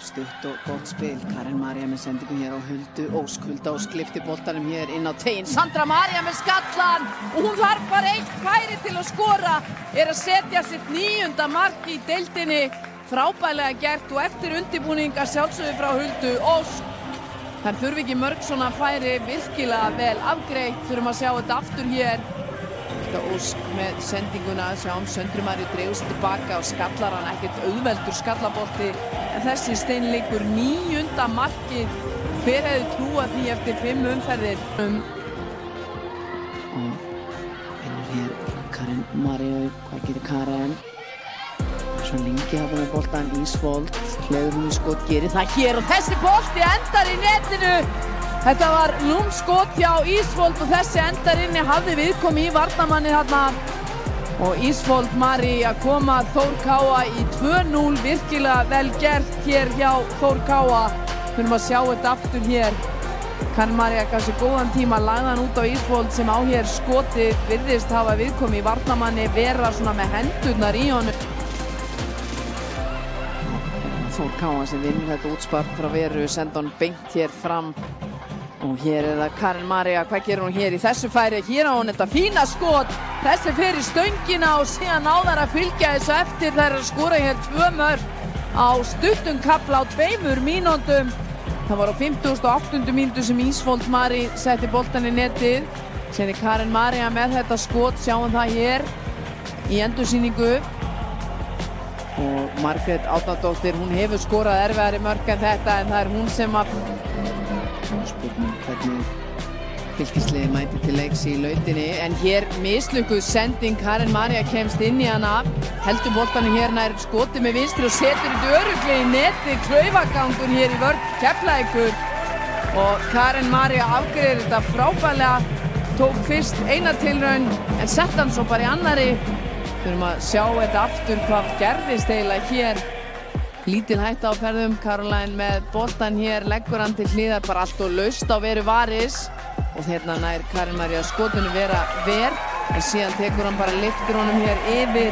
Stutt og gott spil. Karen María með sendingu hér á Huldu Ósk. Hulda Ósk lyfti boltanum hér inn á teginn. Sandra María með skallan og hún þarf bara eitt færi til að skora. Að setja sitt 9. mark í deildinni. Frábærlega gert og eftir undirbúning að sjálfsögðu frá Huldu Ósk. Þær þurfi ekki mörg svona færi, virkilega vel afgreitt. Þurfum að sjá þetta aftur hér. Hulda Ósk með sendinguna, sjáum Söndru Maríu dregur sig tilbaka og skallar hann, ekkert auðveldur skallabolti. En þessi steinleikur 9. markið. Hver hefði trúað því eftir 5 umferðir? Og finnur hér Karen Maríu, hvað gerir Karen? Svo lengi hafa með boltan Ísfold, hleyður hún í skot, gerir það hér og þessi bolti endar í netinu. Þetta var lúmskot hjá Ísfold og þessi endar inni, hafði viðkomi í varnarmanni þarna. Og Ísfold Marí að koma Þór Káa í 2-0, virkilega vel gert hér hjá Þór Káa. Þurfum að sjá þetta aftur hér. Karen María gaf sér góðan tíma, lagði hann út á Ísfold sem á hér skotið, virðist hafa viðkomi í varnarmanni, vera svona með hendurnar í honum. Þór Káa sem vinnur þetta útspark frá Veru, senda hann beint hér fram. Og hér það Karen María, hvað gerir hún hér í þessu færi? Hér á hún þetta fína skot, þessi fyrir stöngina og síðan náðar að fylgja þessu eftir. Þær að skora hér 2 mörk á stuttum kafla á 2 mínútum. Það var á 58. mínútu sem Ísfold Marí setti boltan í netið. Sendi Karen María með þetta skot, sjáum það hér í endursýningu. Og Margrét Árnadóttir, hún hefur skorað erfiðari mörk en þetta, en það hún sem að spurning hvernig fylkisliðið mæti til leiks í lautinni. En hér mislukkuð sending, Karen María kemst inn í hana, heldur boltanum hér nær skoti með vinstri og setur þetta örugglega í netið. Klaufagangur hér í vörn Keflavíkur og Karen María afgreiðir þetta frábærlega, tók fyrst eina tilraun en sett hann svo bara í annari. Þurfum að sjá þetta aftur hvað gerðist eiginlega hér. Lítil hætta á ferðum, Caroline með boltan hér, leggur hann til hliðar, bara allt og laust á Veru Varis. Og hérna nær Karen María skotinu vera Ver, en síðan tekur hann bara lyftir honum hér yfir